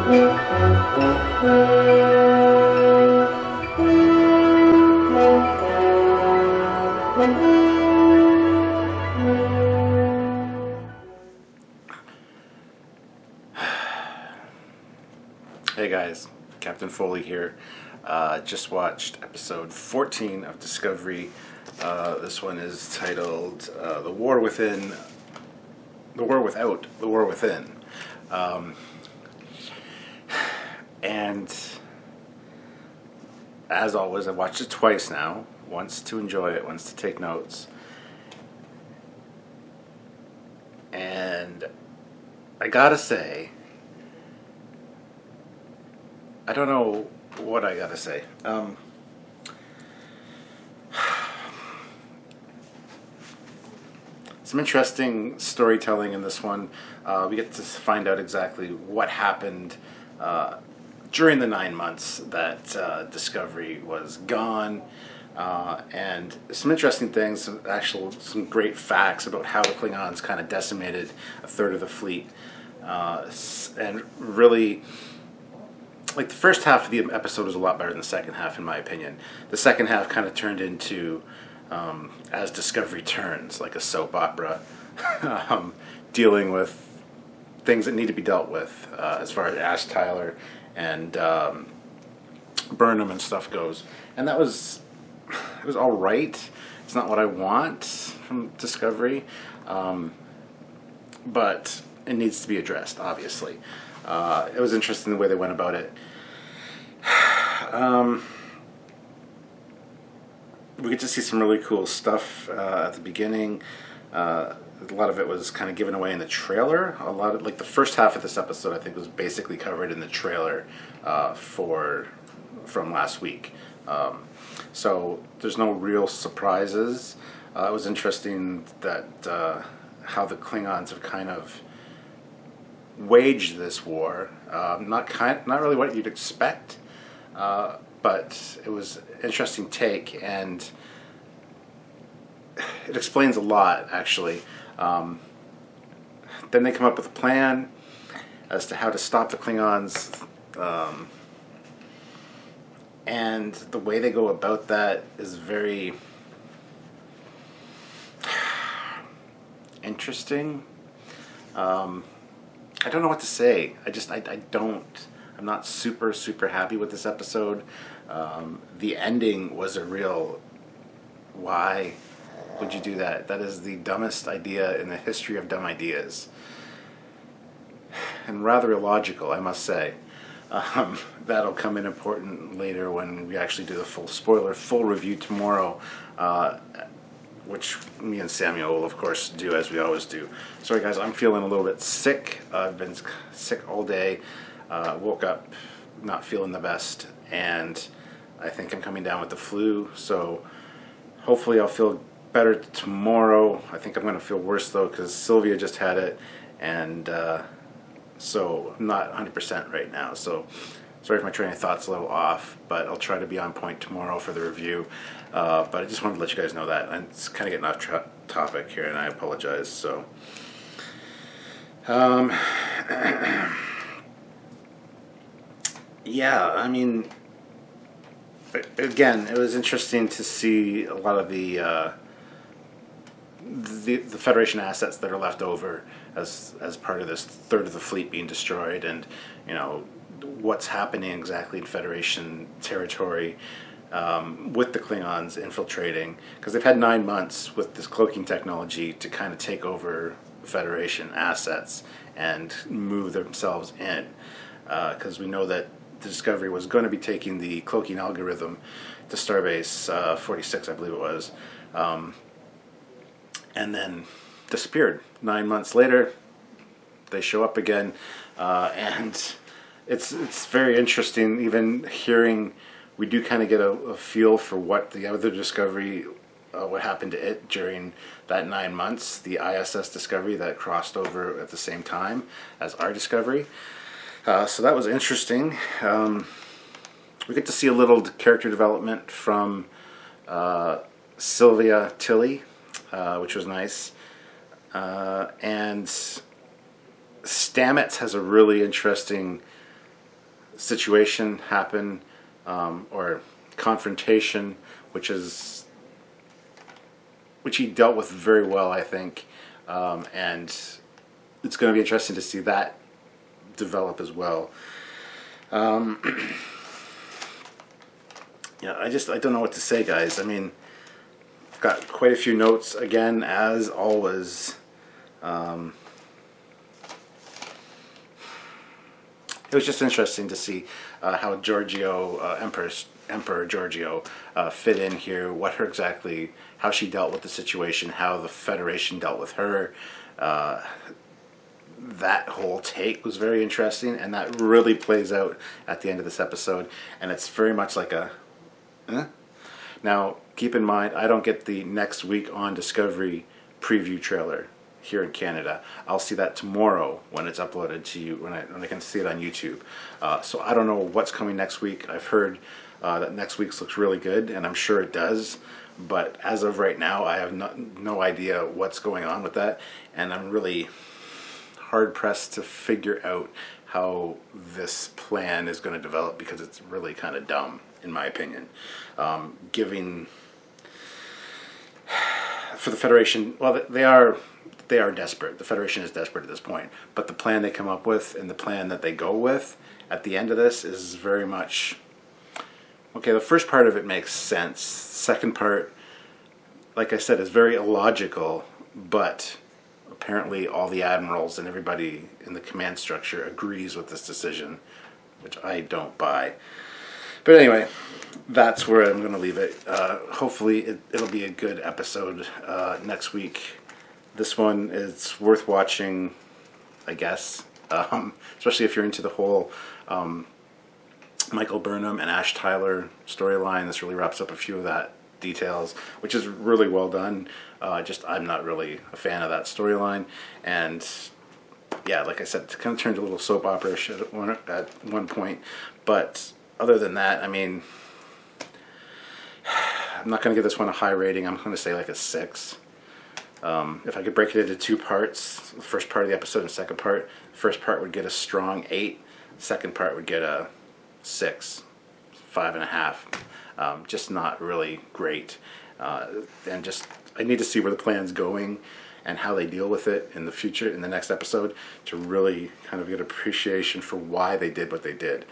Hey guys, Captain Foley here. Just watched episode 14 of Discovery. This one is titled The War Within, The War Without, The War Within. And as always, I've watched it twice now. Once to enjoy it, once to take notes. And I gotta say, I don't know what I gotta say. Some interesting storytelling in this one. We get to find out exactly what happened during the 9 months that Discovery was gone. And some interesting things, some great facts about how the Klingons kind of decimated a third of the fleet. And really, like, the first half of the episode was a lot better than the second half, in my opinion. The second half kind of turned into As Discovery Turns, like a soap opera, dealing with things that need to be dealt with as far as Ash Tyler and Burnham and stuff goes. And it was all right. It's not what I want from Discovery, but it needs to be addressed, obviously. It was interesting the way they went about it. We get to see some really cool stuff at the beginning. A lot of it was kind of given away in the trailer. A lot of, like, the first half of this episode, I think, was basically covered in the trailer from last week. So there's no real surprises. It was interesting that how the Klingons have kind of waged this war. Not really what you'd expect, but it was an interesting take, and it explains a lot, actually. Then they come up with a plan as to how to stop the Klingons, and the way they go about that is very interesting. I don't know what to say. I'm not super happy with this episode. The ending was a real, why would you do that? That is the dumbest idea in the history of dumb ideas. And rather illogical, I must say. That'll come in important later when we actually do the full review tomorrow, which me and Samuel will, of course, do as we always do. Sorry guys, I'm feeling a little bit sick. I've been sick all day. Woke up not feeling the best, and I think I'm coming down with the flu, so hopefully I'll feel better tomorrow. I think I'm going to feel worse though, because Sylvia just had it, and so I'm not 100% right now. So sorry if my train of thought's a little off, but I'll try to be on point tomorrow for the review. But I just wanted to let you guys know that. I'm just kind of getting off topic here, and I apologize. So, yeah, I mean, again, it was interesting to see a lot of the Federation assets that are left over as part of this third of the fleet being destroyed, and you know what's happening exactly in Federation territory. With the Klingons infiltrating, because they've had 9 months with this cloaking technology to kind of take over Federation assets and move themselves in, because we know that the Discovery was going to be taking the cloaking algorithm to Starbase 46, I believe it was, and then disappeared. 9 months later, they show up again, and it's very interesting, even hearing. We do kind of get a feel for what the other Discovery, what happened to it during that 9 months, the ISS Discovery that crossed over at the same time as our Discovery. So that was interesting. We get to see a little character development from Sylvia Tilly, which was nice. And Stamets has a really interesting situation happen, or confrontation, which he dealt with very well, I think, and it's going to be interesting to see that develop as well. Yeah, I don't know what to say, guys. I mean, I've got quite a few notes again, as always. It was just interesting to see how Giorgio, Emperor Giorgio, fit in here. How she dealt with the situation, how the Federation dealt with her. That whole take was very interesting, and that really plays out at the end of this episode. And it's very much like a, Now, keep in mind, I don't get the next week on Discovery preview trailer here in Canada. I'll see that tomorrow when it's uploaded to you, when I can see it on YouTube. So I don't know what's coming next week. I've heard that next week's looks really good, and I'm sure it does. But as of right now, I have no idea what's going on with that, and I'm really hard-pressed to figure out how this plan is going to develop, because it's really kind of dumb, in my opinion. For the Federation, well, they are desperate. The Federation is desperate at this point. But the plan they come up with and the plan that they go with at the end of this is very much... Okay, the first part of it makes sense. Second part, like I said, is very illogical, but apparently all the admirals and everybody in the command structure agrees with this decision, which I don't buy. But anyway, that's where I'm going to leave it. Hopefully it'll be a good episode next week. This one is worth watching, I guess, especially if you're into the whole Michael Burnham and Ash Tyler storyline. This really wraps up a few of that details, which is really well done. I'm not really a fan of that storyline, and yeah, like I said, it kind of turned a little soap opera-ish at one point. But other than that, I mean, I'm not going to give this one a high rating. I'm going to say like a 6. If I could break it into 2 parts, the first part of the episode and the second part, the first part would get a strong 8, the second part would get a 6, 5.5. Just not really great. And just, I need to see where the plan's going and how they deal with it in the future, in the next episode, to really kind of get appreciation for why they did what they did.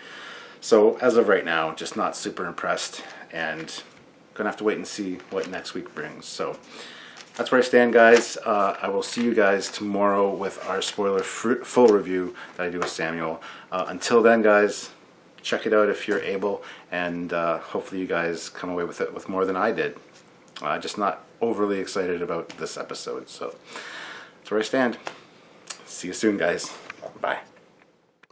So as of right now, just not super impressed, and gonna have to wait and see what next week brings. So that's where I stand, guys. I will see you guys tomorrow with our spoiler full review that I do with Samuel. Until then, guys, check it out if you're able, and hopefully you guys come away with it with more than I did. Just not overly excited about this episode. So that's where I stand. See you soon, guys. Bye.